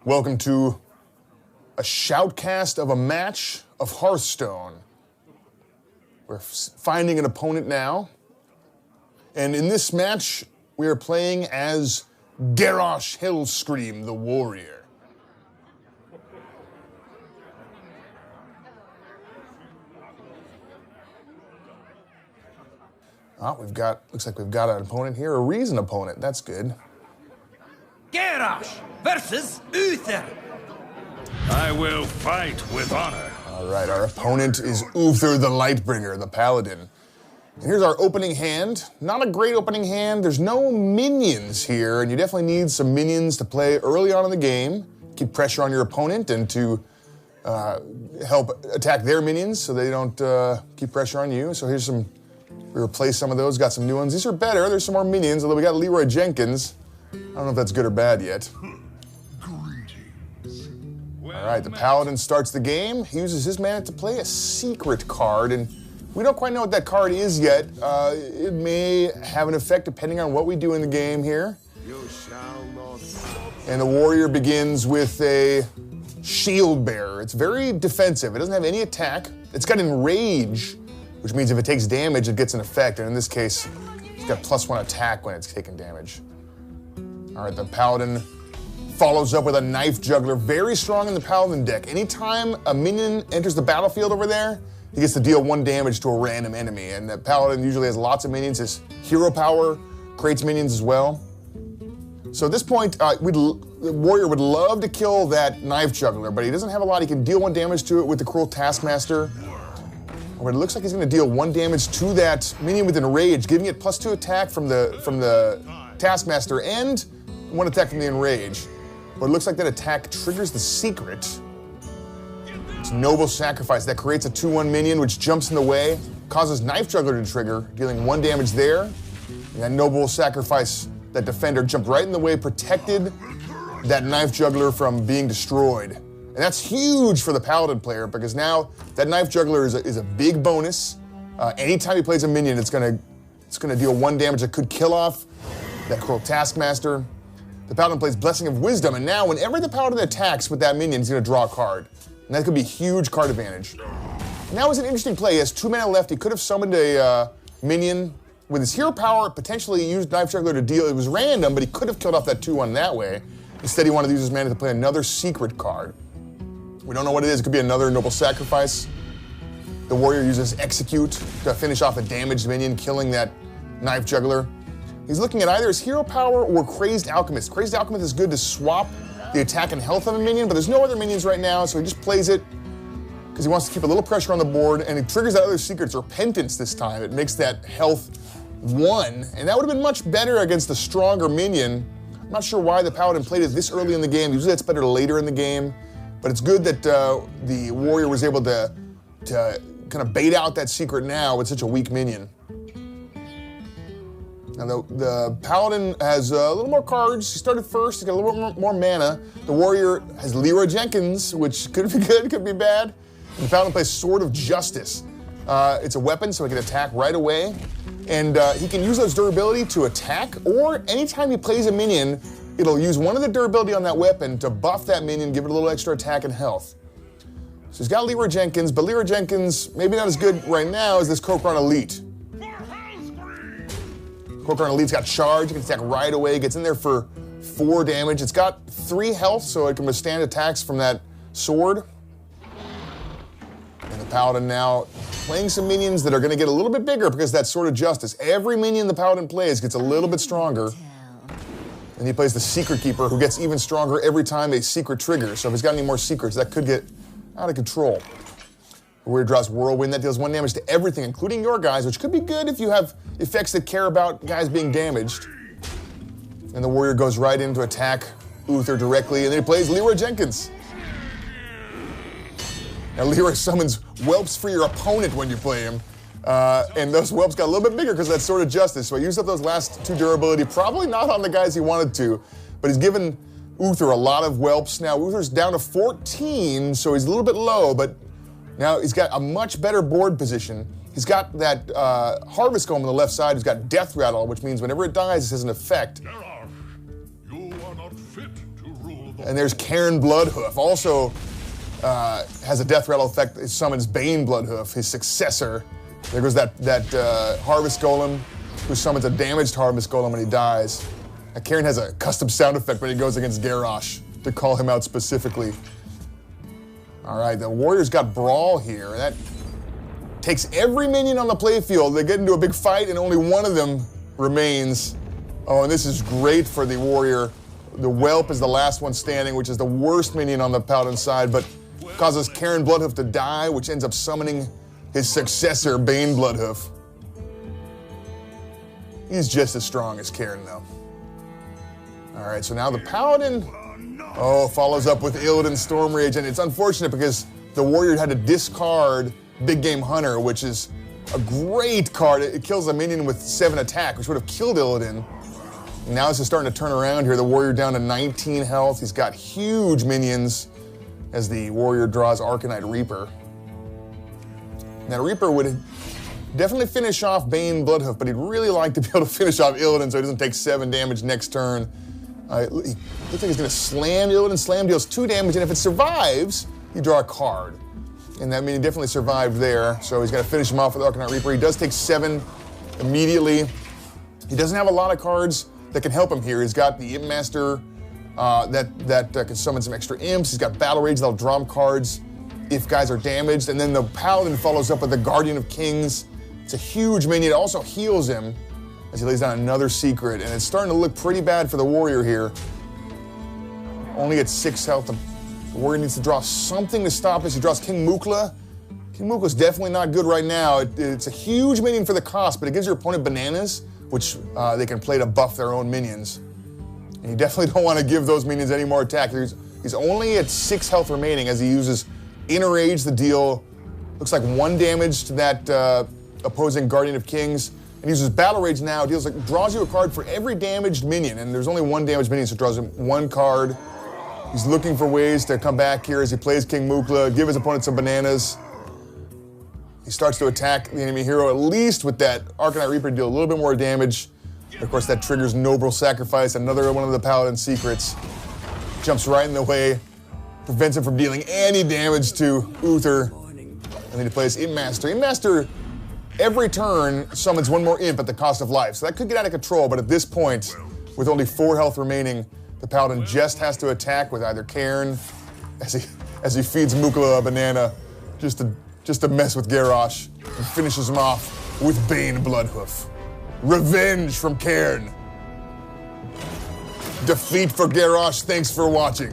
Welcome to a shoutcast of a match of Hearthstone. We're finding an opponent now. And in this match, we are playing as Garrosh Hellscream, the warrior. Looks like we've got an opponent here, a reason opponent. That's good. Garrosh versus Uther. I will fight with honor. All right, our opponent is Uther the Lightbringer, the Paladin. And here's our opening hand. Not a great opening hand. There's no minions here, and you definitely need some minions to play early on in the game. Keep pressure on your opponent and to help attack their minions so they don't keep pressure on you. So here's some, we replaced some of those, got some new ones. These are better, there's some more minions, although we got Leroy Jenkins. I don't know if that's good or bad yet. All right, the Paladin starts the game. He uses his mana to play a secret card, and we don't quite know what that card is yet. It may have an effect depending on what we do in the game here. And the warrior begins with a shield bearer. It's very defensive. It doesn't have any attack. It's got enrage, which means if it takes damage, it gets an effect. And in this case, it's got +1 attack when it's taking damage. All right, the Paladin follows up with a Knife Juggler, very strong in the Paladin deck. Anytime a minion enters the battlefield over there, he gets to deal 1 damage to a random enemy. And the Paladin usually has lots of minions. His hero power creates minions as well. So at this point, the warrior would love to kill that Knife Juggler, but he doesn't have a lot. He can deal 1 damage to it with the Cruel Taskmaster. But it looks like he's going to deal 1 damage to that minion with Enrage, giving it +2 attack from the Taskmaster and 1 attack from the Enrage. But it looks like that attack triggers the secret. It's Noble Sacrifice. That creates a 2/1 minion, which jumps in the way, causes Knife Juggler to trigger, dealing 1 damage there. And that Noble Sacrifice, that defender, jumped right in the way, protected that Knife Juggler from being destroyed. And that's huge for the Paladin player, because now that Knife Juggler is a big bonus. Anytime he plays a minion, it's gonna deal 1 damage that could kill off that Cruel Taskmaster. The Paladin plays Blessing of Wisdom, and now whenever the Paladin attacks with that minion, he's going to draw a card. And that could be huge card advantage. And that was an interesting play. He has 2 mana left. He could have summoned a minion with his hero power, potentially used Knife Juggler to deal. It was random, but he could have killed off that 2/1 that way. Instead, he wanted to use his mana to play another secret card. We don't know what it is. It could be another Noble Sacrifice. The warrior uses Execute to finish off a damaged minion, killing that Knife Juggler. He's looking at either his hero power or Crazed Alchemist. Crazed Alchemist is good to swap the attack and health of a minion, but there's no other minions right now, so he just plays it because he wants to keep a little pressure on the board, and he triggers that other secret. It's Repentance this time. It makes that health 1, and that would have been much better against a stronger minion. I'm not sure why the Paladin played it this early in the game. Usually that's better later in the game, but it's good that the warrior was able to kind of bait out that secret now with such a weak minion. Now the Paladin has a little more cards. He started first, he's got a little bit more mana. The warrior has Leroy Jenkins, which could be good, could be bad. And the Paladin plays Sword of Justice. It's a weapon, so he can attack right away. And he can use those durability to attack, or anytime he plays a minion, it'll use 1 of the durability on that weapon to buff that minion, give it a little extra attack and health. So he's got Leroy Jenkins, but Leroy Jenkins, maybe not as good right now as this Kokron Elite. Kokron Elite's got charge, it can attack right away, gets in there for 4 damage. It's got 3 health, so it can withstand attacks from that sword. And the Paladin now playing some minions that are going to get a little bit bigger because that Sword of Justice. Every minion the Paladin plays gets a little bit stronger. And he plays the Secret Keeper, who gets even stronger every time a secret triggers. So if he's got any more secrets, that could get out of control. The warrior draws Whirlwind. That deals 1 damage to everything, including your guys, which could be good if you have effects that care about guys being damaged. And the warrior goes right in to attack Uther directly, and then he plays Leroy Jenkins. Now Leroy summons whelps for your opponent when you play him. And those whelps got a little bit bigger because of that Sword of Justice. So he used up those last 2 durability, probably not on the guys he wanted to, but he's given Uther a lot of whelps. Now Uther's down to 14, so he's a little bit low, but now he's got a much better board position. He's got that Harvest Golem on the left side. He's got Death Rattle, which means whenever it dies, it has an effect. And there's Cairn Bloodhoof. Also has a death rattle effect. It summons Bane Bloodhoof, his successor. There goes that Harvest Golem, who summons a damaged Harvest Golem when he dies. Cairn has a custom sound effect when he goes against Garrosh to call him out specifically. All right, the Warriors got Brawl here. That takes every minion on the playfield. They get into a big fight, and only one of them remains. Oh, and this is great for the Warrior. The Whelp is the last one standing, which is the worst minion on the Paladin side, but causes Cairn Bloodhoof to die, which ends up summoning his successor, Bane Bloodhoof. He's just as strong as Cairn, though. All right, so now the Paladin, follows up with Illidan Stormrage, and it's unfortunate because the Warrior had to discard Big Game Hunter, which is a great card. It kills a minion with 7 attack, which would have killed Illidan. Now this is starting to turn around here. The Warrior down to 19 health. He's got huge minions as the Warrior draws Arcanite Reaper. Now Reaper would definitely finish off Bane Bloodhoof, but he'd really like to be able to finish off Illidan so he doesn't take 7 damage next turn. It looks like he's going to slam Illidan. Slam deals 2 damage, and if it survives, you draw a card. And that means he definitely survived there, so he's going to finish him off with Arcanite Reaper. He does take 7 immediately. He doesn't have a lot of cards that can help him here. He's got the Imp Master that can summon some extra imps. He's got Battle Rage that'll draw him cards if guys are damaged. And then the Paladin follows up with the Guardian of Kings. It's a huge minion. It also heals him as he lays down another secret. And it's starting to look pretty bad for the Warrior here. Only at 6 health. The Warrior needs to draw something to stop this. He draws King Mukla. King Mukla's definitely not good right now. It's a huge minion for the cost, but it gives your opponent bananas, which they can play to buff their own minions. And you definitely don't want to give those minions any more attack. He's only at 6 health remaining as he uses Inner Rage to deal, looks like 1 damage to that opposing Guardian of Kings. And uses Battle Rage now, draws you a card for every damaged minion, and there's only 1 damaged minion, so it draws him 1 card. He's looking for ways to come back here as he plays King Mukla, give his opponent some bananas. He starts to attack the enemy hero, at least with that Arcanite Reaper to deal a little bit more damage. Of course, that triggers Noble Sacrifice, another one of the Paladin secrets. Jumps right in the way, prevents him from dealing any damage to Uther. And then he plays Imp Master. Imp Master, every turn, summons 1 more imp at the cost of life. So that could get out of control, but at this point, with only 4 health remaining, the Paladin just has to attack with either Cairn, as he feeds Mukla a banana, just to mess with Garrosh, and finishes him off with Bane Bloodhoof. Revenge from Cairn. Defeat for Garrosh. Thanks for watching.